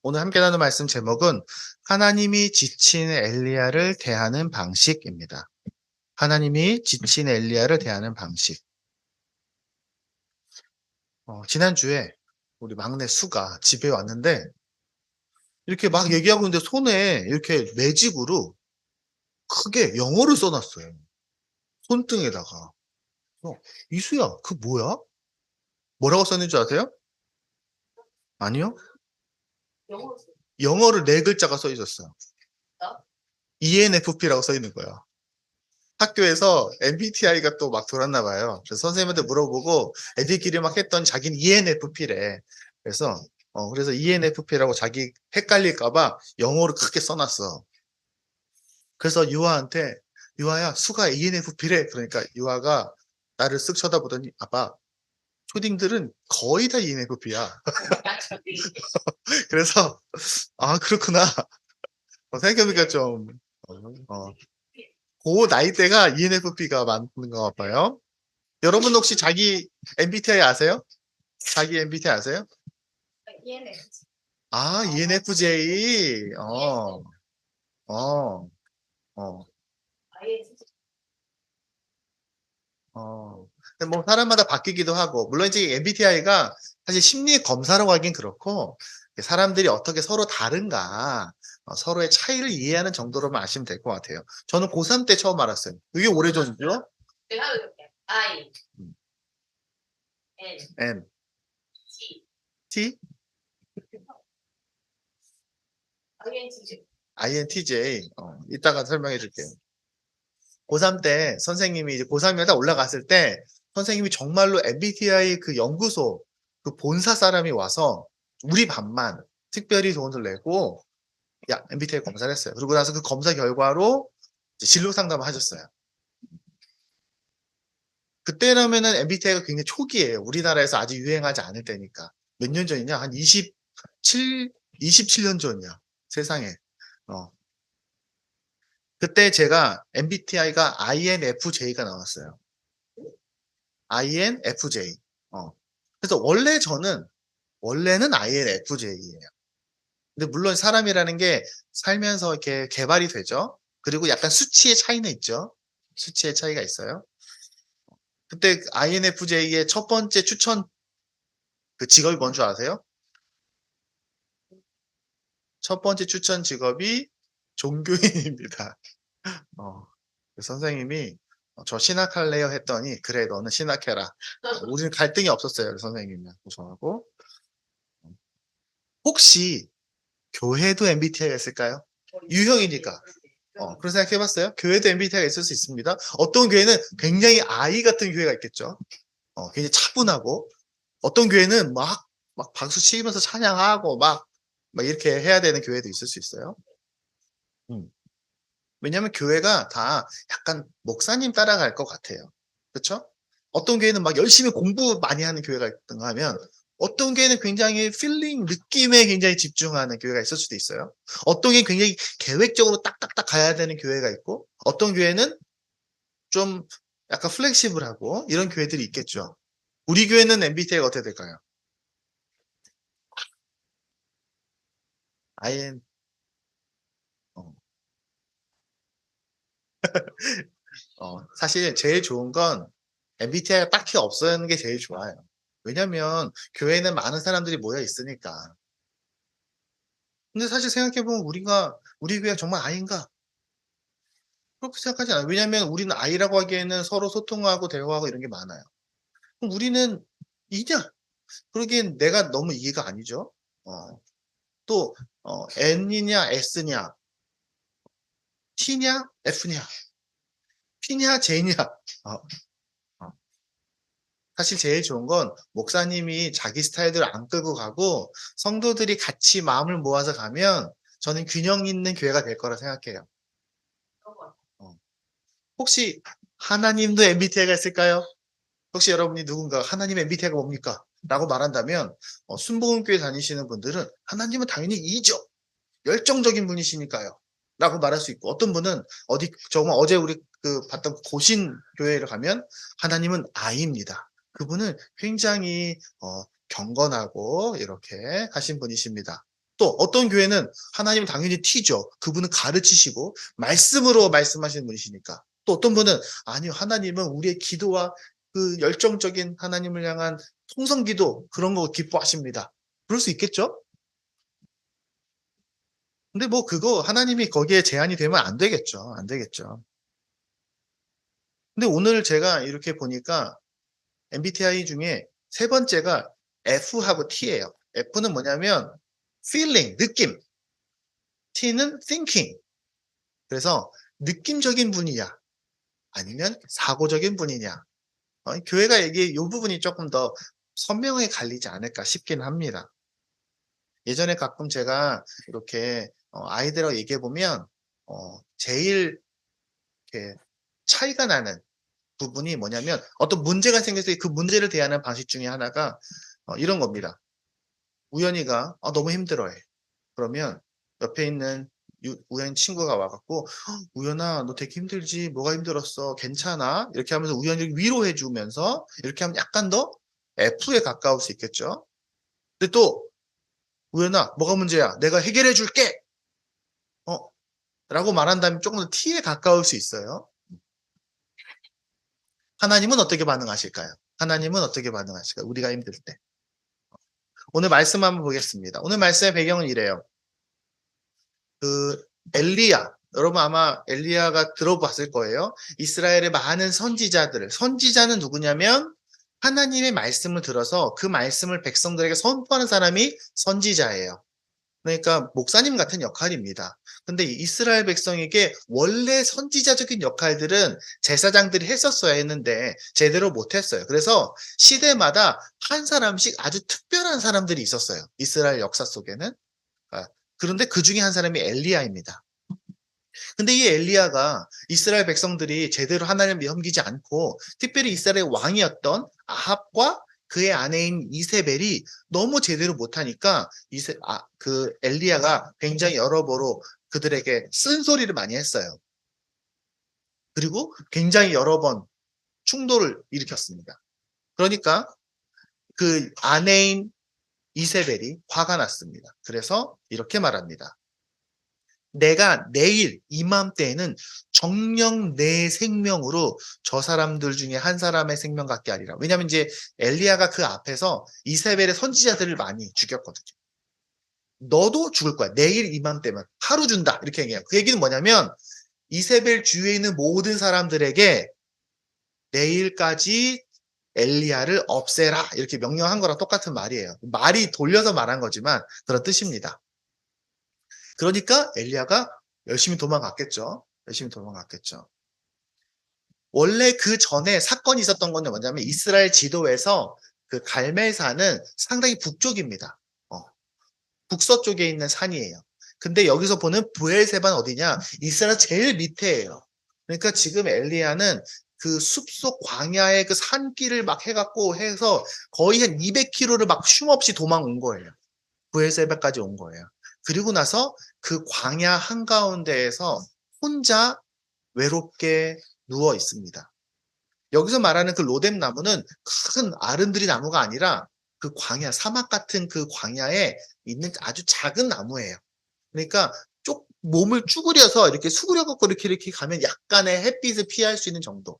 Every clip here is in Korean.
오늘 함께 나눌 말씀 제목은 하나님이 지친 엘리야를 대하는 방식입니다. 하나님이 지친 엘리야를 대하는 방식. 지난주에 우리 막내 수가 집에 왔는데 이렇게 막 얘기하고 있는데 손에 이렇게 매직으로 크게 영어를 써놨어요. 손등에다가. 이수야, 그 뭐야? 뭐라고 썼는지 아세요? 아니요? 영어를 네 글자가 써 있었어요. ENFP라고 써 있는 거예요. 학교에서 MBTI가 또 막 돌았나 봐요. 그래서 선생님한테 물어보고 애들끼리 막 했던 자기는 ENFP래. 그래서 ENFP라고 자기 헷갈릴까봐 영어로 크게 써놨어. 그래서 유아한테 유아야 수가 ENFP래. 그러니까 유아가 나를 쓱 쳐다보더니 아빠 초딩들은 거의 다 ENFP야. 그래서 아 그렇구나. 생각해보니까 좀 어, 그 나이대가 ENFP가 맞는 것 같아요. 여러분 혹시 자기 MBTI 아세요? 자기 MBTI 아세요? 아, ENFJ. 어, 어, 근데 뭐 사람마다 바뀌기도 하고, 물론 이제 MBTI가 사실 심리 검사라고 하긴 그렇고, 사람들이 어떻게 서로 다른가, 서로의 차이를 이해하는 정도로만 아시면 될 것 같아요. 저는 고3 때 처음 알았어요. 이게 오래전이죠? 음, N, T, INTJ. 이따가 설명해 줄게요. 고3 때 선생님이 이제 고3이 딱 올라갔을 때 선생님이 정말로 MBTI 그 연구소 그 본사 사람이 와서 우리 반만 특별히 돈을 내고 MBTI 검사를 했어요. 그러고 나서 그 검사 결과로 이제 진로 상담을 하셨어요. 그때라면은 MBTI가 굉장히 초기예요. 우리나라에서 아직 유행하지 않을 때니까. 몇 년 전이냐? 한 27년 전이야. 세상에. 어. 그때 제가 MBTI가 INFJ가 나왔어요. INFJ. 그래서 원래는 INFJ예요. 근데 물론 사람이라는 게 살면서 이렇게 개발이 되죠. 그리고 약간 수치의 차이는 있죠. 수치의 차이가 있어요. 그때 INFJ의 첫 번째 추천 그 직업이 뭔 줄 아세요? 첫 번째 추천 직업이 종교인입니다. 어, 그 선생님이 저 신학할래요 했더니 그래 너는 신학해라. 우리는 갈등이 없었어요. 그 선생님이랑 저하고. 혹시 교회도 MBTI가 있을까요? 유형이니까. 그런 생각 해봤어요? 교회도 MBTI가 있을 수 있습니다. 어떤 교회는 굉장히 아이 같은 교회가 있겠죠. 굉장히 차분하고, 어떤 교회는 막 박수 치면서 찬양하고, 막 이렇게 해야 되는 교회도 있을 수 있어요. 음. 왜냐하면 교회가 다 약간 목사님 따라갈 것 같아요. 그렇죠? 어떤 교회는 막 열심히 공부 많이 하는 교회가 있던가 하면 어떤 교회는 굉장히 필링, 느낌에 굉장히 집중하는 교회가 있을 수도 있어요. 어떤 교회는 굉장히 계획적으로 딱딱딱 가야 되는 교회가 있고 어떤 교회는 좀 약간 플렉시블하고 이런 교회들이 있겠죠. 우리 교회는 MBTI가 어떻게 될까요? IN, 어, 사실 제일 좋은 건 MBTI가 딱히 없어지는 게 제일 좋아요. 왜냐면 교회에는 많은 사람들이 모여 있으니까. 근데 사실 생각해보면 우리 교회가 정말 아이인가? 그렇게 생각하지 않아요. 왜냐면 우리는 아이라고 하기에는 서로 소통하고 대화하고 이런 게 많아요. 그럼 우리는 이냐? 그러기엔 내가 너무 이해가 아니죠. 어, 또, N이냐, S냐, T냐, F냐, P냐, J냐. 어, 어. 사실 제일 좋은 건 목사님이 자기 스타일대로 안 끌고 가고 성도들이 같이 마음을 모아서 가면 저는 균형 있는 교회가 될 거라 생각해요. 어. 혹시 하나님도 MBTI가 있을까요? 혹시 여러분이 누군가 하나님의 MBTI가 뭡니까? 라고 말한다면 순복음교회 다니시는 분들은 하나님은 당연히 이죠. 열정적인 분이시니까요. 라고 말할 수 있고 어떤 분은 정말 어제 우리 그 봤던 고신 교회를 가면 하나님은 아이입니다. 그분은 굉장히 경건하고 이렇게 하신 분이십니다. 또 어떤 교회는 하나님은 당연히 튀죠. 그분은 가르치시고 말씀으로 말씀하시는 분이시니까. 또 어떤 분은 아니요, 하나님은 우리의 기도와 그 열정적인 하나님을 향한 통성기도 그런 거 기뻐하십니다. 그럴 수 있겠죠? 근데 뭐 그거 하나님이 거기에 제한이 되면 안 되겠죠. 안 되겠죠. 근데 오늘 제가 이렇게 보니까 MBTI 중에 세 번째가 F하고 T예요. F는 뭐냐면 feeling, 느낌. T는 thinking. 그래서 느낌적인 분이냐 아니면 사고적인 분이냐. 교회가 이게 이 부분이 조금 더 선명하게 갈리지 않을까 싶긴 합니다. 예전에 가끔 제가 이렇게 아이들하고 얘기해 보면 제일 이렇게 차이가 나는 부분이 뭐냐면 어떤 문제가 생겼을 때 그 문제를 대하는 방식 중에 하나가 이런 겁니다. 우연이가 너무 힘들어해. 그러면 옆에 있는 우연 친구가 와갖고 우연아 너 되게 힘들지? 뭐가 힘들었어? 괜찮아? 이렇게 하면서 우연히 위로해 주면서 이렇게 하면 약간 더 F에 가까울 수 있겠죠. 근데 또 우연아 뭐가 문제야? 내가 해결해 줄게. 어 라고 말한다면 조금 더 T에 가까울 수 있어요. 하나님은 어떻게 반응하실까요? 하나님은 어떻게 반응하실까요? 우리가 힘들 때. 오늘 말씀 한번 보겠습니다. 오늘 말씀의 배경은 이래요. 그 엘리야, 여러분 아마 엘리야가 들어봤을 거예요. 이스라엘의 많은 선지자는 누구냐면 하나님의 말씀을 들어서 그 말씀을 백성들에게 선포하는 사람이 선지자예요. 그러니까 목사님 같은 역할입니다. 근데 이스라엘 백성에게 원래 선지자적인 역할들은 제사장들이 했었어야 했는데 제대로 못했어요. 그래서 시대마다 한 사람씩 아주 특별한 사람들이 있었어요. 이스라엘 역사 속에는. 그런데 그 중에 한 사람이 엘리야입니다. 근데 이 엘리야가 이스라엘 백성들이 제대로 하나님을 섬기지 않고 특별히 이스라엘 왕이었던 아합과 그의 아내인 이세벨이 너무 제대로 못하니까 그 엘리야가 굉장히 여러모로 그들에게 쓴소리를 많이 했어요. 그리고 굉장히 여러 번 충돌을 일으켰습니다. 그러니까 그 아내인 이세벨이 화가 났습니다. 그래서 이렇게 말합니다. 내가 내일 이맘때에는 정녕 내 생명으로 저 사람들 중에 한 사람의 생명 같게 하리라. 왜냐하면 이제 엘리야가 그 앞에서 이세벨의 선지자들을 많이 죽였거든요. 너도 죽을 거야. 내일 이맘때면 하루 준다. 이렇게 얘기해요. 그 얘기는 뭐냐면 이세벨 주위에 있는 모든 사람들에게 내일까지 엘리야를 없애라. 이렇게 명령한 거랑 똑같은 말이에요. 말이 돌려서 말한 거지만 그런 뜻입니다. 그러니까 엘리야가 열심히 도망갔겠죠. 열심히 도망갔겠죠. 원래 그 전에 사건이 있었던 건 뭐냐면 이스라엘 지도에서 그 갈멜산은 상당히 북쪽입니다. 북서쪽에 있는 산이에요. 근데 여기서 보는 브엘세바는 어디냐? 이스라엘 제일 밑에예요. 그러니까 지금 엘리야는 그 숲속 광야의 그 산길을 막 해갖고 해서 거의 한 200km를 막 쉼없이 도망온 거예요. 브엘세바까지 온 거예요. 그리고 나서 그 광야 한가운데에서 혼자 외롭게 누워 있습니다. 여기서 말하는 그 로뎀 나무는 큰 아름드리 나무가 아니라 그 광야, 사막 같은 그 광야에 있는 아주 작은 나무예요. 그러니까 몸을 쭈그려서 이렇게 수그려갖고 이렇게 가면 약간의 햇빛을 피할 수 있는 정도.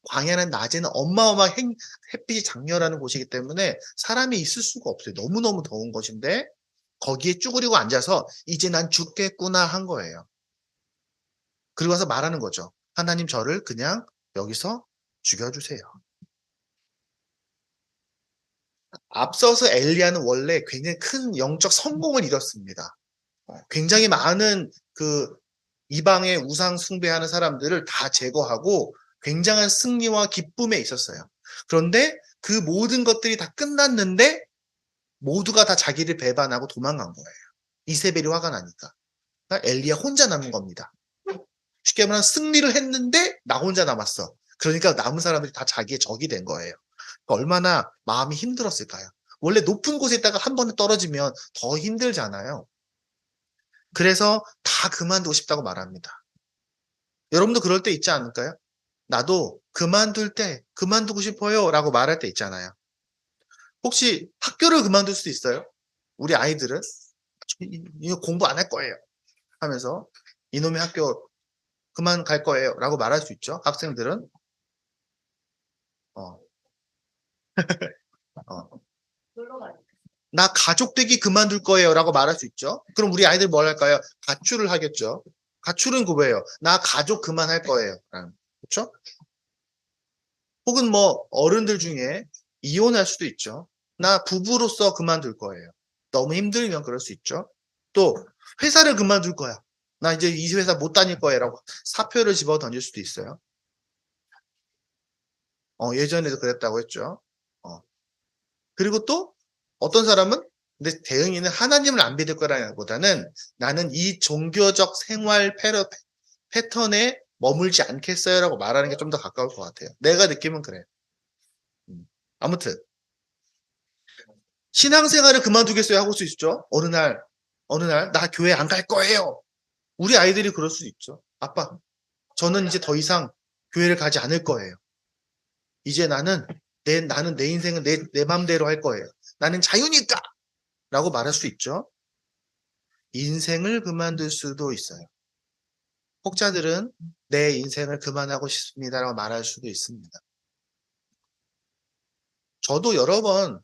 광야는 낮에는 어마어마한 햇빛이 장렬하는 곳이기 때문에 사람이 있을 수가 없어요. 너무너무 더운 것인데 거기에 쭈그리고 앉아서 이제 난 죽겠구나 한 거예요. 그리고 와서 말하는 거죠. 하나님 저를 그냥 여기서 죽여주세요. 앞서서 엘리야는 원래 굉장히 큰 영적 성공을 이뤘습니다. 굉장히 많은 그 이방의 우상 숭배하는 사람들을 다 제거하고 굉장한 승리와 기쁨에 있었어요. 그런데 그 모든 것들이 다 끝났는데 모두가 다 자기를 배반하고 도망간 거예요. 이세벨이 화가 나니까. 그러니까 엘리야 혼자 남은 겁니다. 쉽게 말하면 승리를 했는데 나 혼자 남았어. 그러니까 남은 사람들이 다 자기의 적이 된 거예요. 그러니까 얼마나 마음이 힘들었을까요? 원래 높은 곳에 있다가 한 번에 떨어지면 더 힘들잖아요. 그래서 다 그만두고 싶다고 말합니다. 여러분도 그럴 때 있지 않을까요? 나도 그만두고 싶어요 라고 말할 때 있잖아요. 혹시 학교를 그만둘 수도 있어요? 우리 아이들은 이거 공부 안 할 거예요 하면서 이놈의 학교 그만 갈 거예요 라고 말할 수 있죠. 학생들은 어, 어. 나 가족 되기 그만둘 거예요 라고 말할 수 있죠. 그럼 우리 아이들 뭘 할까요? 가출을 하겠죠. 가출은 그거예요. 나 가족 그만할 거예요. 그렇죠? 혹은 뭐 어른들 중에 이혼할 수도 있죠. 나 부부로서 그만둘 거예요. 너무 힘들면 그럴 수 있죠. 또 회사를 그만둘 거야. 나 이제 이 회사 못 다닐 거야라고 사표를 집어 던질 수도 있어요. 예전에도 그랬다고 했죠. 어. 그리고 또 어떤 사람은 근데 대응이는 하나님을 안 믿을 거라기보다는 나는 이 종교적 생활 패턴에 머물지 않겠어요라고 말하는 게 좀 더 가까울 것 같아요. 내가 느끼면 그래. 아무튼 신앙생활을 그만두겠어요 하고 수 있죠. 어느 날 나 교회 안 갈 거예요. 우리 아이들이 그럴 수 있죠. 아빠, 저는 이제 더 이상 교회를 가지 않을 거예요. 이제 나는 내 인생은 내 맘대로 할 거예요. 나는 자유니까! 라고 말할 수 있죠. 인생을 그만둘 수도 있어요. 혹자들은 내 인생을 그만하고 싶습니다라고 말할 수도 있습니다. 저도 여러 번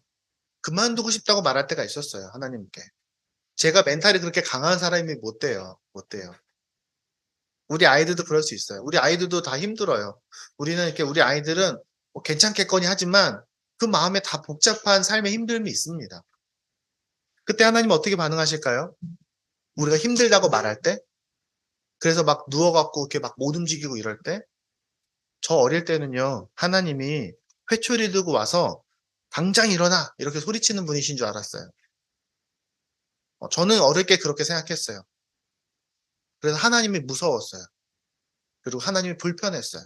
그만두고 싶다고 말할 때가 있었어요. 하나님께. 제가 멘탈이 그렇게 강한 사람이 못 돼요. 우리 아이들도 그럴 수 있어요. 우리 아이들도 다 힘들어요. 우리 아이들은 뭐 괜찮겠거니 하지만 그 마음에 다 복잡한 삶의 힘듦이 있습니다. 그때 하나님 어떻게 반응하실까요? 우리가 힘들다고 말할 때? 그래서 막 누워갖고 이렇게 막 못 움직이고 이럴 때? 저 어릴 때는요, 하나님이 회초리 들고 와서 당장 일어나! 이렇게 소리치는 분이신 줄 알았어요. 저는 어릴 때 그렇게 생각했어요. 그래서 하나님이 무서웠어요. 그리고 하나님이 불편했어요.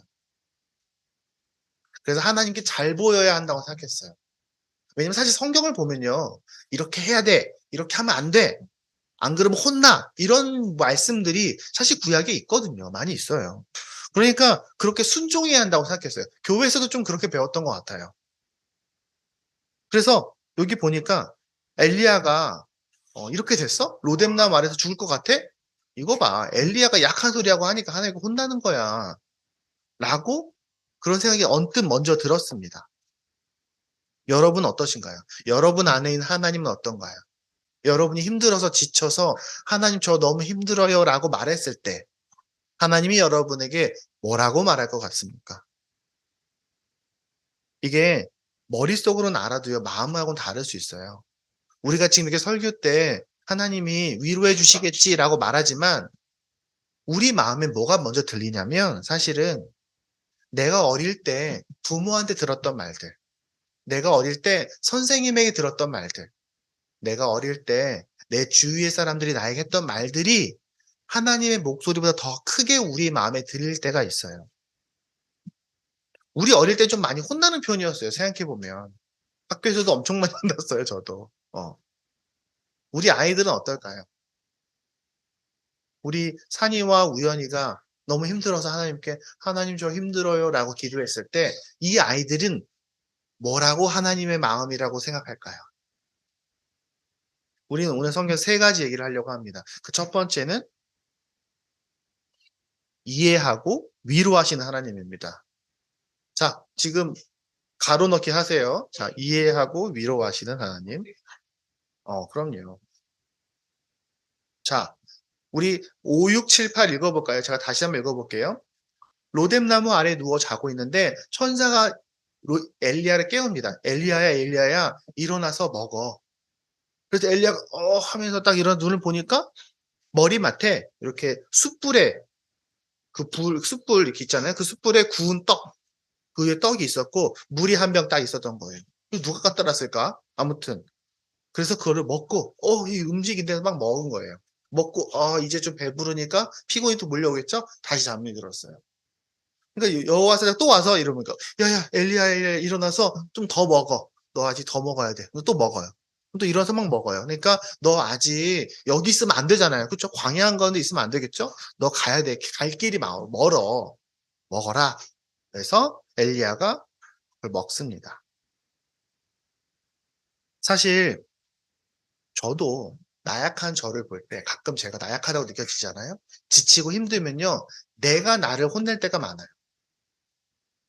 그래서 하나님께 잘 보여야 한다고 생각했어요. 왜냐면 사실 성경을 보면요. 이렇게 해야 돼. 이렇게 하면 안 돼. 안 그러면 혼나. 이런 말씀들이 사실 구약에 있거든요. 많이 있어요. 그러니까 그렇게 순종해야 한다고 생각했어요. 교회에서도 좀 그렇게 배웠던 것 같아요. 그래서 여기 보니까 엘리야가 이렇게 됐어? 로뎀나 말에서 죽을 것 같아? 이거 봐. 엘리야가 약한 소리하고 하니까 하나님이 혼나는 거야. 라고 그런 생각이 언뜻 먼저 들었습니다. 여러분 어떠신가요? 여러분 안에 있는 하나님은 어떤가요? 여러분이 힘들어서 지쳐서 하나님 저 너무 힘들어요 라고 말했을 때 하나님이 여러분에게 뭐라고 말할 것 같습니까? 이게 머릿속으로는 알아도요 마음하고는 다를 수 있어요. 우리가 지금 이렇게 설교 때 하나님이 위로해 주시겠지라고 말하지만 우리 마음에 뭐가 먼저 들리냐면 사실은 내가 어릴 때 부모한테 들었던 말들, 내가 어릴 때 선생님에게 들었던 말들, 내가 어릴 때 내 주위의 사람들이 나에게 했던 말들이 하나님의 목소리보다 더 크게 우리 마음에 들릴 때가 있어요. 우리 어릴 때 좀 많이 혼나는 편이었어요. 생각해보면. 학교에서도 엄청 많이 혼났어요. 저도. 우리 아이들은 어떨까요? 우리 산이와 우연이가 너무 힘들어서 하나님께 하나님 저 힘들어요 라고 기도했을 때 이 아이들은 뭐라고 하나님의 마음이라고 생각할까요? 우리는 오늘 성경 세 가지 얘기를 하려고 합니다. 그 첫 번째는 이해하고 위로하시는 하나님입니다. 자, 지금 가로 넣기 하세요. 자, 이해하고 위로하시는 하나님. 그럼요. 자, 우리 5, 6, 7, 8 읽어볼까요? 제가 다시 한번 읽어볼게요. 로뎀나무 아래 누워 자고 있는데 천사가 엘리야를 깨웁니다. 엘리야야, 엘리야야, 일어나서 먹어. 그래서 엘리야가 하면서 딱 일어나 눈을 보니까 머리맡에 이렇게 숯불에 숯불 이렇게 있잖아요. 그 숯불에 구운 떡, 그 위에 떡이 있었고 물이 한 병 딱 있었던 거예요. 누가 갖다 놨을까? 아무튼 그래서 그거를 먹고 이 움직이는데 막 먹은 거예요. 먹고 이제 좀 배부르니까 피곤이 또 몰려오겠죠? 다시 잠이 들었어요. 그러니까 여호와사가 또 와서 이러니까 야야 엘리야 일어나서 좀 더 먹어. 너 아직 더 먹어야 돼. 또 먹어요. 또 일어나서 막 먹어요. 그러니까 너 아직 여기 있으면 안 되잖아요. 그렇죠? 광야한 가운데 있으면 안 되겠죠? 너 가야 돼. 갈 길이 멀어. 먹어라. 그래서 엘리야가 그걸 먹습니다. 사실 저도 나약한 저를 볼 때 가끔 제가 나약하다고 느껴지잖아요. 지치고 힘들면요. 내가 나를 혼낼 때가 많아요.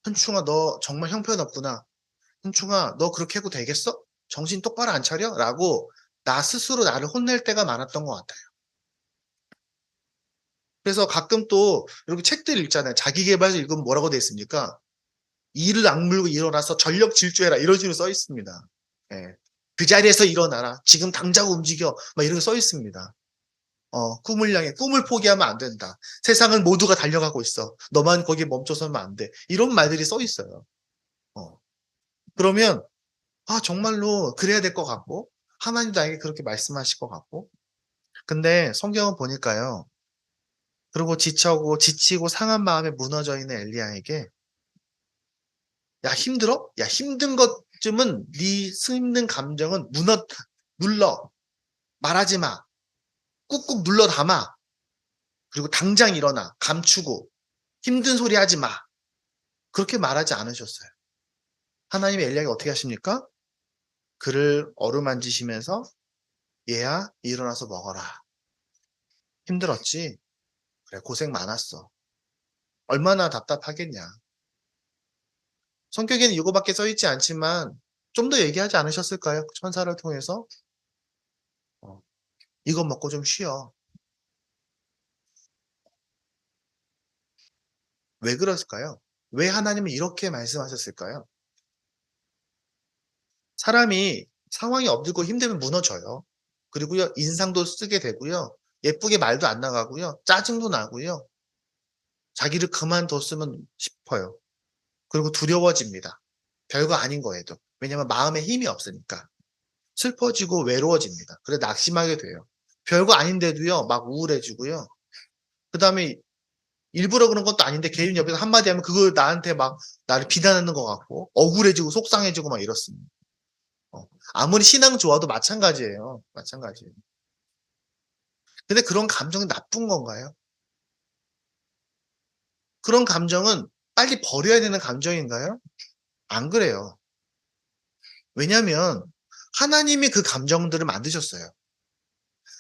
"현충아 너 정말 형편없구나. 현충아 너 그렇게 해도 되겠어? 정신 똑바로 안 차려?" 라고 나 스스로 나를 혼낼 때가 많았던 것 같아요. 그래서 가끔 또 이렇게 책들 읽잖아요. 자기계발서 읽으면 뭐라고 돼 있습니까? "이를 악물고 일어나서 전력 질주해라." 이런 식으로 써 있습니다. 예. "그 자리에서 일어나라. 지금 당장 움직여." 막 이렇게 써 있습니다. 꿈을 향해 꿈을 포기하면 안 된다. 세상은 모두가 달려가고 있어. 너만 거기에 멈춰서면 안 돼. 이런 말들이 써 있어요. 어. 그러면 정말로 그래야 될 것 같고 하나님도 나에게 그렇게 말씀하실 것 같고 근데 성경을 보니까요. 그리고 지치고 상한 마음에 무너져 있는 엘리야에게 "야 힘들어? 야 힘든 것쯤은 네 힘든 감정은 눌러. 말하지 마. 꾹꾹 눌러 담아. 그리고 당장 일어나. 감추고 힘든 소리 하지 마." 그렇게 말하지 않으셨어요. 하나님이 엘리야에게 어떻게 하십니까? 그를 어루만지시면서 "얘야 일어나서 먹어라. 힘들었지? 그래 고생 많았어. 얼마나 답답하겠냐." 성경에는 이거밖에 써 있지 않지만 좀 더 얘기하지 않으셨을까요? 천사를 통해서? 어 "이거 먹고 좀 쉬어." 왜 그랬을까요? 왜 하나님은 이렇게 말씀하셨을까요? 사람이 상황이 힘들고 힘들면 무너져요. 그리고요 인상도 쓰게 되고요. 예쁘게 말도 안 나가고요. 짜증도 나고요. 자기를 그만뒀으면 싶어요. 그리고 두려워집니다. 별거 아닌 거에도. 왜냐하면 마음에 힘이 없으니까. 슬퍼지고 외로워집니다. 그래서 낙심하게 돼요. 별거 아닌데도요 막 우울해지고요. 그다음에 일부러 그런 것도 아닌데 개인 옆에서 한마디 하면 그걸 나한테 막 나를 비난하는 것 같고 억울해지고 속상해지고 막 이렇습니다. 아무리 신앙 좋아도 마찬가지예요. 마찬가지예요. 근데 그런 감정이 나쁜 건가요? 그런 감정은 빨리 버려야 되는 감정인가요? 안 그래요. 왜냐하면 하나님이 그 감정들을 만드셨어요.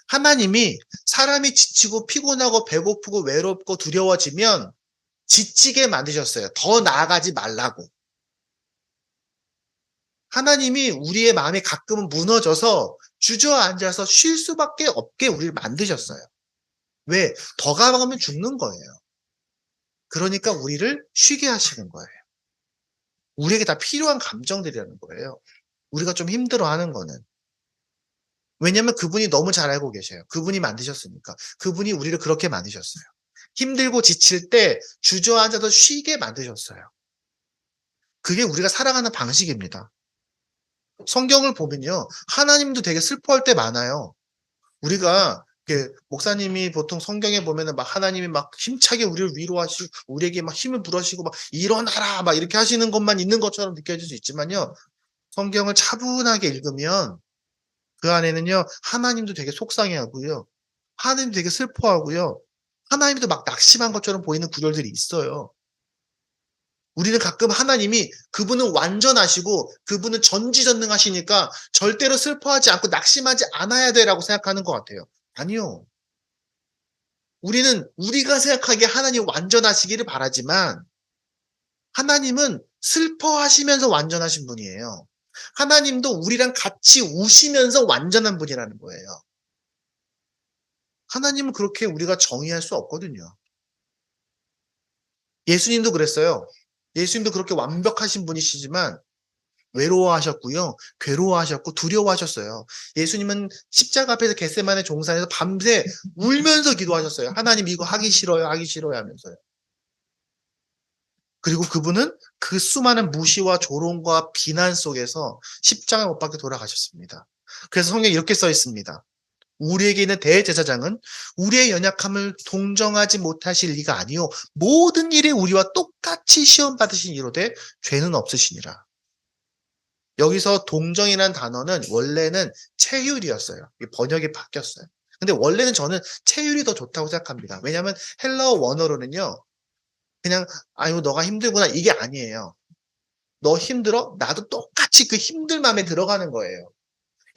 하나님이 사람이 지치고 피곤하고 배고프고 외롭고 두려워지면 지치게 만드셨어요. 더 나아가지 말라고. 하나님이 우리의 마음이 가끔은 무너져서 주저앉아서 쉴 수밖에 없게 우리를 만드셨어요. 왜? 더 가면 죽는 거예요. 그러니까 우리를 쉬게 하시는 거예요. 우리에게 다 필요한 감정들이라는 거예요. 우리가 좀 힘들어하는 거는. 왜냐하면 그분이 너무 잘 알고 계셔요. 그분이 만드셨으니까. 그분이 우리를 그렇게 만드셨어요. 힘들고 지칠 때 주저앉아서 쉬게 만드셨어요. 그게 우리가 살아가는 방식입니다. 성경을 보면요. 하나님도 되게 슬퍼할 때 많아요. 우리가 목사님이 보통 성경에 보면은 막 하나님이 막 힘차게 우리를 위로하시고 우리에게 막 힘을 불어시고 막 "일어나라." 막 이렇게 하시는 것만 있는 것처럼 느껴질 수 있지만요. 성경을 차분하게 읽으면 그 안에는요. 하나님도 되게 속상해하고요. 하나님도 되게 슬퍼하고요. 하나님도 막 낙심한 것처럼 보이는 구절들이 있어요. 우리는 가끔 하나님이 그분은 완전하시고 그분은 전지전능하시니까 절대로 슬퍼하지 않고 낙심하지 않아야 돼라고 생각하는 것 같아요. 아니요. 우리는 우리가 생각하기에 하나님 완전하시기를 바라지만 하나님은 슬퍼하시면서 완전하신 분이에요. 하나님도 우리랑 같이 우시면서 완전한 분이라는 거예요. 하나님은 그렇게 우리가 정의할 수 없거든요. 예수님도 그랬어요. 예수님도 그렇게 완벽하신 분이시지만 외로워하셨고요. 괴로워하셨고 두려워하셨어요. 예수님은 십자가 앞에서 겟세마네 종산에서 밤새 울면서 기도하셨어요. "하나님 이거 하기 싫어요. 하기 싫어요." 하면서요. 그리고 그분은 그 수많은 무시와 조롱과 비난 속에서 십자가에 못 박혀 돌아가셨습니다. 그래서 성경에 이렇게 써 있습니다. 우리에게 있는 대제사장은 우리의 연약함을 동정하지 못하실 리가 아니요 모든 일에 우리와 똑같이 시험 받으신 이로되 죄는 없으시니라. 여기서 동정이라는 단어는 원래는 체휼이었어요. 번역이 바뀌었어요. 근데 원래는 저는 체휼이 더 좋다고 생각합니다. 왜냐하면 헬라어 원어로는요. 그냥 "아유 너가 힘들구나." 이게 아니에요. "너 힘들어? 나도 똑같이 그 힘든 마음에 들어가는 거예요."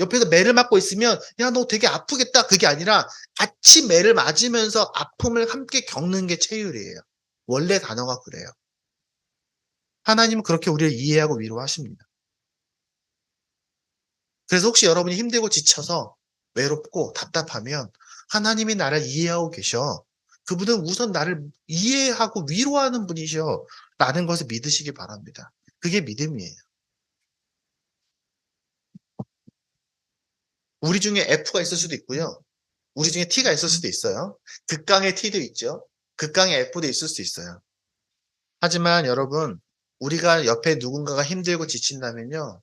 옆에서 매를 맞고 있으면 야, 너 되게 아프겠다. 그게 아니라 같이 매를 맞으면서 아픔을 함께 겪는 게 체휼이에요. 원래 단어가 그래요. 하나님은 그렇게 우리를 이해하고 위로하십니다. 그래서 혹시 여러분이 힘들고 지쳐서 외롭고 답답하면 하나님이 나를 이해하고 계셔. 그분은 우선 나를 이해하고 위로하는 분이셔. 라는 것을 믿으시기 바랍니다. 그게 믿음이에요. 우리 중에 F가 있을 수도 있고요. 우리 중에 T가 있을 수도 있어요. 극강의 T도 있죠. 극강의 F도 있을 수 있어요. 하지만 여러분, 우리가 옆에 누군가가 힘들고 지친다면요.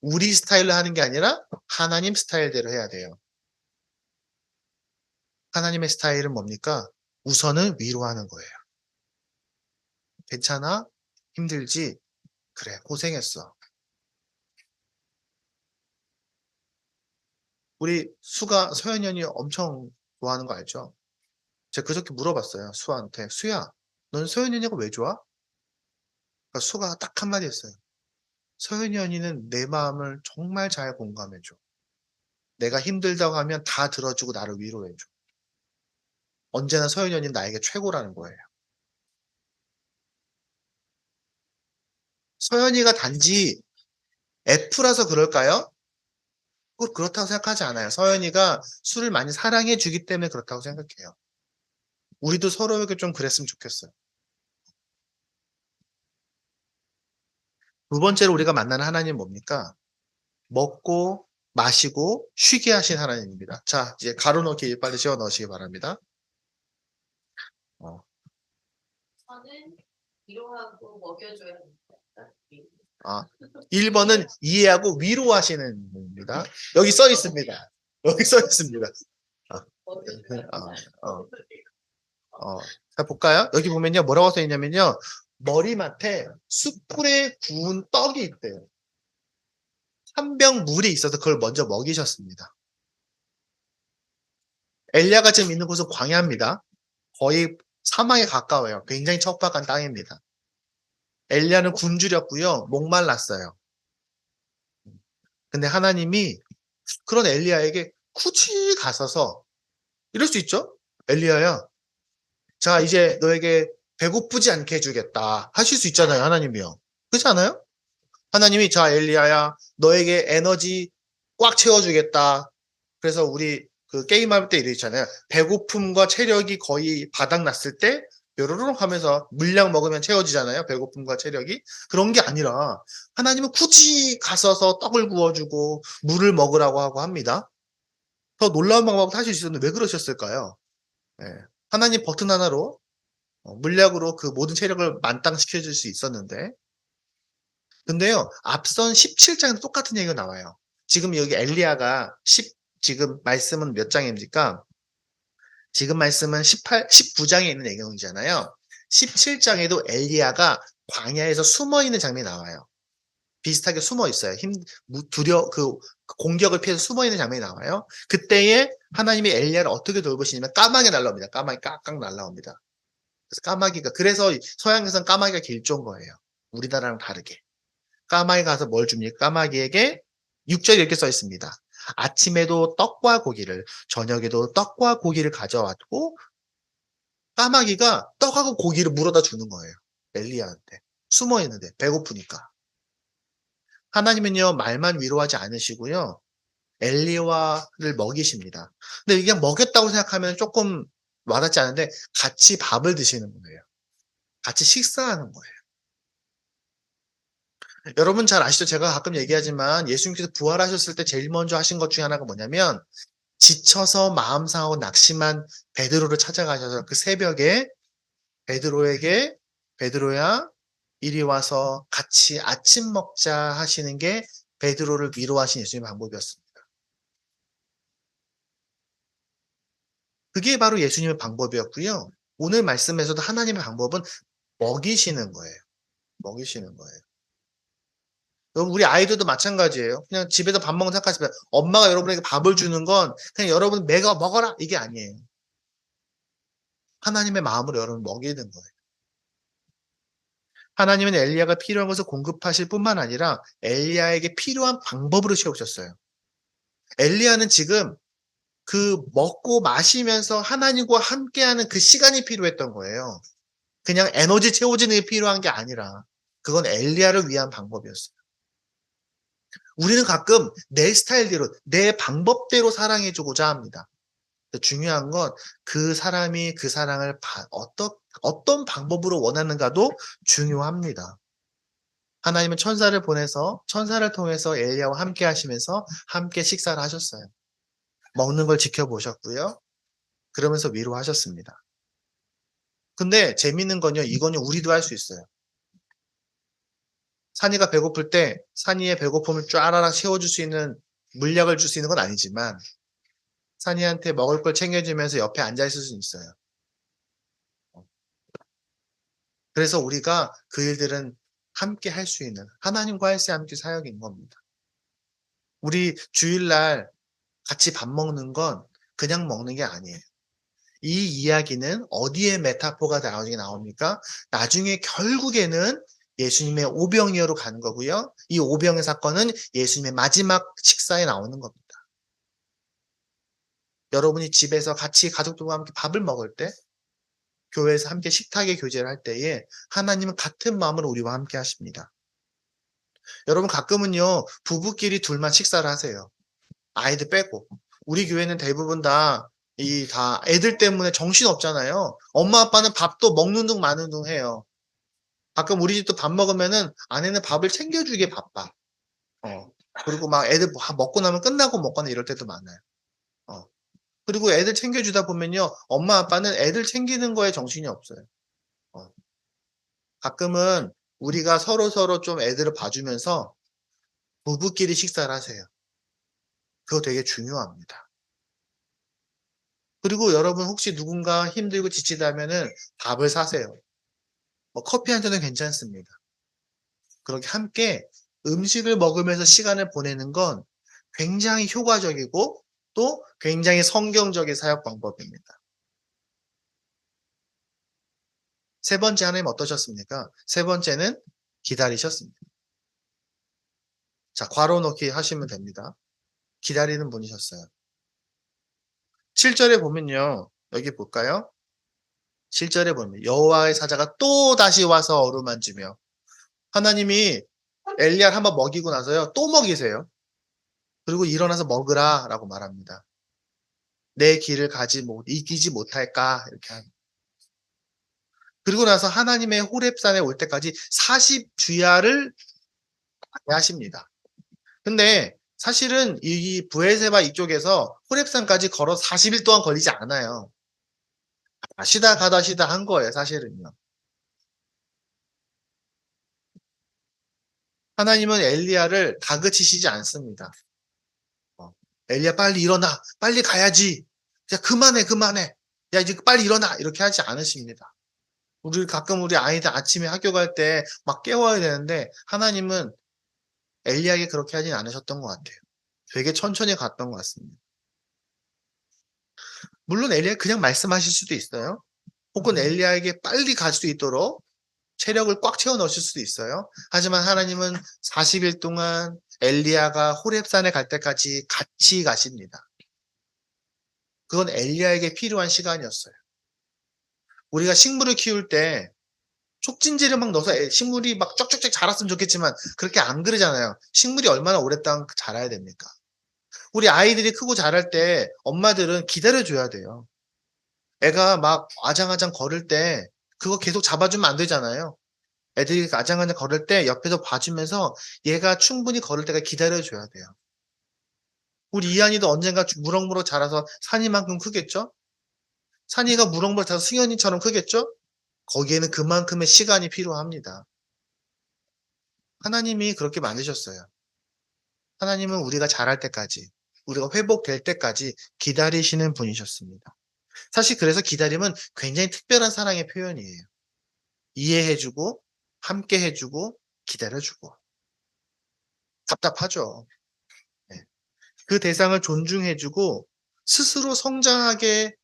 우리 스타일로 하는 게 아니라 하나님 스타일대로 해야 돼요. 하나님의 스타일은 뭡니까? 우선은 위로하는 거예요. 괜찮아? 힘들지? 그래, 고생했어. 우리 수가, 서현이 형이 엄청 좋아하는 거 알죠? 제가 그저께 물어봤어요. 수아한테. 수야, 넌 서현이 형이가 왜 좋아? 그러니까 수가 딱 한마디 했어요. 서현이 언니는 내 마음을 정말 잘 공감해줘. 내가 힘들다고 하면 다 들어주고 나를 위로해줘. 언제나 서현이 언니는 나에게 최고라는 거예요. 서현이가 단지 F라서 그럴까요? 꼭 그렇다고 생각하지 않아요. 서현이가 술을 많이 사랑해 주기 때문에 그렇다고 생각해요. 우리도 서로에게 좀 그랬으면 좋겠어요. 두 번째로 우리가 만나는 하나님 뭡니까? 먹고 마시고 쉬게 하신 하나님입니다. 자, 이제 가로넣기 빨리 씌워 넣으시기 바랍니다. 어, 저는 위로하고 먹여줘야 합니다. 1번은 이해하고 위로하시는 분입니다. 여기 써 있습니다. 여기 써 있습니다. 어, 어, 어. 자, 볼까요? 여기 보면요. 뭐라고 써 있냐면요. 머리맡에 숯불에 구운 떡이 있대요. 한 병 물이 있어서 그걸 먼저 먹이셨습니다. 엘리야가 지금 있는 곳은 광야입니다. 거의 사막에 가까워요. 굉장히 척박한 땅입니다. 엘리야는 굶주렸고요. 목말랐어요. 근데 하나님이 그런 엘리야에게 굳이 가서서 이럴 수 있죠? 엘리야야, 자 이제 너에게 배고프지 않게 해주겠다 하실 수 있잖아요. 하나님이요. 그렇지 않아요? 하나님이 자 엘리야야 너에게 에너지 꽉 채워주겠다. 그래서 우리 그 게임할 때 이러잖아요. 배고픔과 체력이 거의 바닥 났을 때 뾰로롱 하면서 물량 먹으면 채워지잖아요. 배고픔과 체력이. 그런 게 아니라 하나님은 굳이 가서서 떡을 구워주고 물을 먹으라고 하고 합니다. 더 놀라운 방법을 하실 수 있었는데 왜 그러셨을까요? 예. 하나님 버튼 하나로 물약으로 그 모든 체력을 만땅시켜줄 수 있었는데 근데요 앞선 17장에도 똑같은 얘기가 나와요. 지금 여기 엘리야가 지금 말씀은 몇 장입니까? 지금 말씀은 19장에 있는 내용이잖아요. 17장에도 엘리야가 광야에서 숨어 있는 장면이 나와요. 비슷하게 숨어 있어요. 그 공격을 피해서 숨어 있는 장면이 나와요. 그때에 하나님이 엘리야를 어떻게 돌보시냐면 까마귀 날라옵니다. 까마귀 깍깍 날라옵니다. 그래서 서양에서는 까마귀가 길조인 거예요. 우리나라랑 다르게. 까마귀 가서 뭘 줍니까? 까마귀에게 6절에 이렇게 써 있습니다. 아침에도 떡과 고기를, 저녁에도 떡과 고기를 가져왔고, 까마귀가 떡하고 고기를 물어다 주는 거예요. 엘리야한테. 숨어 있는데, 배고프니까. 하나님은요, 말만 위로하지 않으시고요, 엘리야를 먹이십니다. 근데 그냥 먹였다고 생각하면 조금 와닿지 않은데, 같이 밥을 드시는 거예요. 같이 식사하는 거예요. 여러분 잘 아시죠? 제가 가끔 얘기하지만 예수님께서 부활하셨을 때 제일 먼저 하신 것 중에 하나가 뭐냐면 지쳐서 마음 상하고 낙심한 베드로를 찾아가셔서 그 새벽에 베드로에게 베드로야 이리 와서 같이 아침 먹자 하시는 게 베드로를 위로하신 예수님의 방법이었습니다. 그게 바로 예수님의 방법이었고요. 오늘 말씀에서도 하나님의 방법은 먹이시는 거예요. 먹이시는 거예요. 여러분, 우리 아이들도 마찬가지예요. 그냥 집에서 밥 먹는 생각하시면 엄마가 여러분에게 밥을 주는 건 그냥 여러분 매가 먹어라 이게 아니에요. 하나님의 마음으로 여러분 먹이는 거예요. 하나님은 엘리야가 필요한 것을 공급하실 뿐만 아니라 엘리야에게 필요한 방법으로 세우셨어요. 엘리야는 지금 그 먹고 마시면서 하나님과 함께하는 그 시간이 필요했던 거예요. 그냥 에너지 채워지는 게 필요한 게 아니라 그건 엘리야를 위한 방법이었어요. 우리는 가끔 내 스타일대로, 내 방법대로 사랑해주고자 합니다. 중요한 건 그 사람이 그 사랑을 어떤 방법으로 원하는가도 중요합니다. 하나님은 천사를 보내서 천사를 통해서 엘리야와 함께 하시면서 함께 식사를 하셨어요. 먹는 걸 지켜보셨고요. 그러면서 위로하셨습니다. 근데 재밌는 건요, 이건요, 우리도 할 수 있어요. 산이가 배고플 때 산이의 배고픔을 쫘라락 채워줄 수 있는 물약을 줄 수 있는 건 아니지만 산이한테 먹을 걸 챙겨주면서 옆에 앉아 있을 수는 있어요. 그래서 우리가 그 일들은 함께 할 수 있는 하나님과 할 수 함께 사역인 겁니다. 우리 주일날 같이 밥 먹는 건 그냥 먹는 게 아니에요. 이 이야기는 어디에 메타포가 나옵니까? 나중에 결국에는 예수님의 오병이어로 가는 거고요. 이 오병의 사건은 예수님의 마지막 식사에 나오는 겁니다. 여러분이 집에서 같이 가족들과 함께 밥을 먹을 때, 교회에서 함께 식탁에 교제를 할 때에 하나님은 같은 마음으로 우리와 함께 하십니다. 여러분 가끔은요, 부부끼리 둘만 식사를 하세요. 아이들 빼고. 우리 교회는 대부분 다 애들 때문에 정신 없잖아요. 엄마 아빠는 밥도 먹는 둥 마는 둥 해요. 가끔 우리 집도 밥 먹으면은 아내는 밥을 챙겨주기에 바빠. 그리고 막 애들 먹고 나면 끝나고 먹거나 이럴 때도 많아요. 그리고 애들 챙겨주다 보면요, 엄마 아빠는 애들 챙기는 거에 정신이 없어요. 가끔은 우리가 서로 좀 애들을 봐주면서 부부끼리 식사를 하세요. 그거 되게 중요합니다. 그리고 여러분 혹시 누군가 힘들고 지치다면은 밥을 사세요. 커피 한 잔은 괜찮습니다. 그렇게 함께 음식을 먹으면서 시간을 보내는 건 굉장히 효과적이고 또 굉장히 성경적인 사역 방법입니다. 세 번째 하나님 어떠셨습니까? 세 번째는 기다리셨습니다. 자, 괄호 넣기 하시면 됩니다. 기다리는 분이셨어요. 7절에 보면요. 여기 볼까요? 7절에 보면 여호와의 사자가 또 다시 와서 어루만지며 하나님이 엘리야를 한번 먹이고 나서요. 또 먹이세요. 그리고 일어나서 먹으라 라고 말합니다. 내 길을 이기지 못할까? 이렇게 합니다. 그리고 나서 하나님의 호렙산에 올 때까지 40주야를 하십니다. 근데 사실은 이 브에세바 이쪽에서 호렙산까지 걸어 40일 동안 걸리지 않아요. 쉬다 가다 쉬다 한 거예요, 사실은요. 하나님은 엘리야를 다그치시지 않습니다. 엘리야 빨리 일어나, 빨리 가야지. 야 그만해. 야 이제 빨리 일어나 이렇게 하지 않으십니다. 가끔 우리 아이들 아침에 학교 갈 때 막 깨워야 되는데 하나님은 엘리야에게 그렇게 하진 않으셨던 것 같아요. 되게 천천히 갔던 것 같습니다. 물론 엘리야 그냥 말씀하실 수도 있어요. 혹은 엘리야에게 빨리 갈 수 있도록 체력을 꽉 채워 넣으실 수도 있어요. 하지만 하나님은 40일 동안 엘리야가 호렙산에 갈 때까지 같이 가십니다. 그건 엘리야에게 필요한 시간이었어요. 우리가 식물을 키울 때 촉진제를 막 넣어서 식물이 막 쫙쫙쫙 자랐으면 좋겠지만 그렇게 안 그러잖아요. 식물이 얼마나 오랫동안 자라야 됩니까? 우리 아이들이 크고 자랄 때 엄마들은 기다려줘야 돼요. 애가 막 아장아장 걸을 때 그거 계속 잡아주면 안 되잖아요. 애들이 아장아장 걸을 때 옆에서 봐주면서 얘가 충분히 걸을 때가 기다려줘야 돼요. 우리 이한이도 언젠가 무럭무럭 자라서 산이만큼 크겠죠? 산이가 무럭무럭 자라서 승현이처럼 크겠죠? 거기에는 그만큼의 시간이 필요합니다. 하나님이 그렇게 만드셨어요. 하나님은 우리가 자랄 때까지, 우리가 회복될 때까지 기다리시는 분이셨습니다. 사실 그래서 기다림은 굉장히 특별한 사랑의 표현이에요. 이해해주고, 함께 해주고, 기다려주고. 답답하죠. 네. 그 대상을 존중해주고, 스스로 성장하게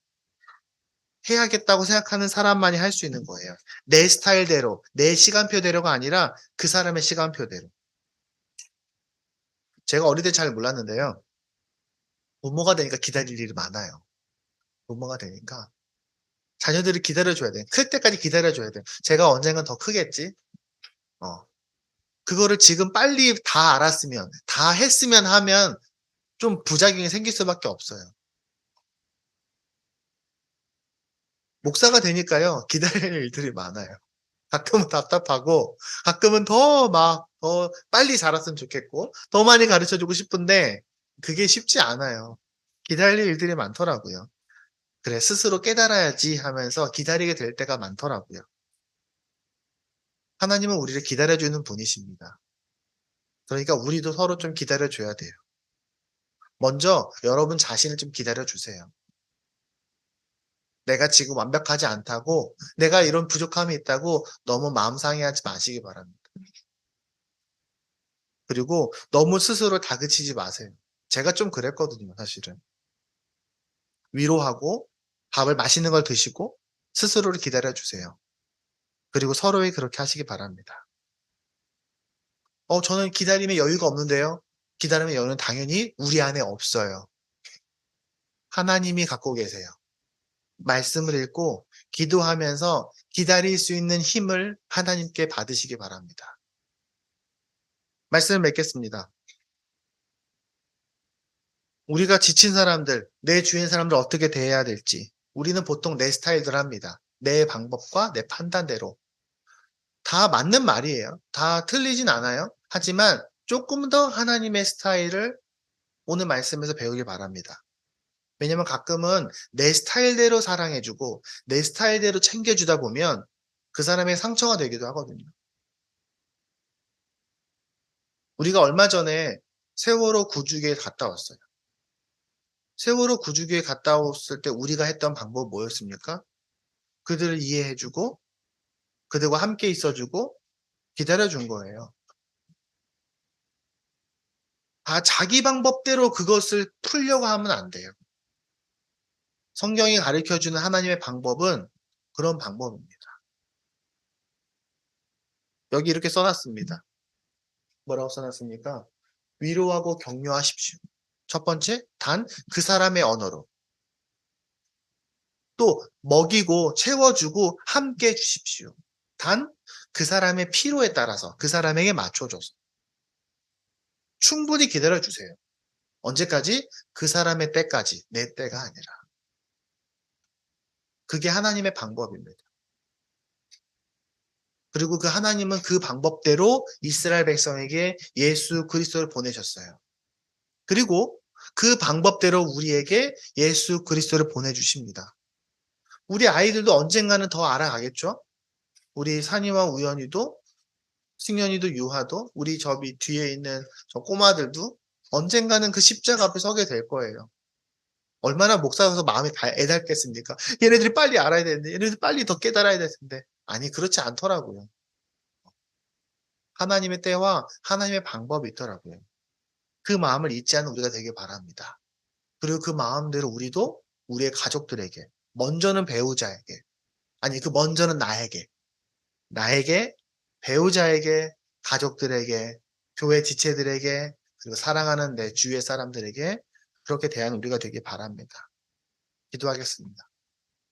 해야겠다고 생각하는 사람만이 할 수 있는 거예요. 내 스타일대로, 내 시간표대로가 아니라 그 사람의 시간표대로. 제가 어릴 때 잘 몰랐는데요. 부모가 되니까 기다릴 일이 많아요. 부모가 되니까 자녀들을 기다려줘야 돼. 클 때까지 기다려줘야 돼. 제가 언젠간 더 크겠지. 그거를 지금 빨리 다 알았으면, 다 했으면 하면 좀 부작용이 생길 수밖에 없어요. 목사가 되니까요, 기다릴 일들이 많아요. 가끔은 답답하고, 가끔은 더 빨리 자랐으면 좋겠고, 더 많이 가르쳐 주고 싶은데, 그게 쉽지 않아요. 기다릴 일들이 많더라고요. 그래, 스스로 깨달아야지 하면서 기다리게 될 때가 많더라고요. 하나님은 우리를 기다려주는 분이십니다. 그러니까 우리도 서로 좀 기다려줘야 돼요. 먼저 여러분 자신을 좀 기다려주세요. 내가 지금 완벽하지 않다고, 내가 이런 부족함이 있다고 너무 마음 상해하지 마시기 바랍니다. 그리고 너무 스스로 다그치지 마세요. 제가 좀 그랬거든요, 사실은. 위로하고 밥을 맛있는 걸 드시고 스스로를 기다려주세요. 그리고 서로에 그렇게 하시기 바랍니다. 저는 기다림에 여유가 없는데요. 기다림의 여유는 당연히 우리 안에 없어요. 하나님이 갖고 계세요. 말씀을 읽고 기도하면서 기다릴 수 있는 힘을 하나님께 받으시기 바랍니다. 말씀을 맺겠습니다. 우리가 지친 사람들, 내 주위의 사람들 어떻게 대해야 될지 우리는 보통 내 스타일대로 합니다. 내 방법과 내 판단대로. 다 맞는 말이에요. 다 틀리진 않아요. 하지만 조금 더 하나님의 스타일을 오늘 말씀에서 배우길 바랍니다. 왜냐면 가끔은 내 스타일대로 사랑해주고 내 스타일대로 챙겨주다 보면 그 사람의 상처가 되기도 하거든요. 우리가 얼마 전에 세월호 구주기에 갔다 왔어요. 세월호 구주기에 갔다 왔을 때 우리가 했던 방법은 뭐였습니까? 그들을 이해해주고 그들과 함께 있어주고 기다려준 거예요. 다 자기 방법대로 그것을 풀려고 하면 안 돼요. 성경이 가르쳐주는 하나님의 방법은 그런 방법입니다. 여기 이렇게 써놨습니다. 뭐라고 써놨습니까? 위로하고 격려하십시오. 첫 번째, 단 그 사람의 언어로. 또 먹이고 채워주고 함께 해주십시오. 단 그 사람의 필요에 따라서 그 사람에게 맞춰줘서 충분히 기다려주세요. 언제까지? 그 사람의 때까지, 내 때가 아니라. 그게 하나님의 방법입니다. 그리고 그 하나님은 그 방법대로 이스라엘 백성에게 예수 그리스도를 보내셨어요. 그리고 그 방법대로 우리에게 예수 그리스도를 보내주십니다. 우리 아이들도 언젠가는 더 알아가겠죠? 우리 산이와 우연이도, 승연이도, 유하도, 우리 저 뒤에 있는 저 꼬마들도 언젠가는 그 십자가 앞에 서게 될 거예요. 얼마나 목사여서 마음이 다 애달겠습니까? 얘네들이 빨리 알아야 되는데, 얘네들이 빨리 더 깨달아야 될 텐데. 아니, 그렇지 않더라고요. 하나님의 때와 하나님의 방법이 있더라고요. 그 마음을 잊지 않는 우리가 되길 바랍니다. 그리고 그 마음대로 우리도 우리의 가족들에게, 먼저는 배우자에게, 아니, 그 먼저는 나에게, 배우자에게, 가족들에게, 교회 지체들에게, 그리고 사랑하는 내 주위의 사람들에게 그렇게 대하는 우리가 되길 바랍니다. 기도하겠습니다.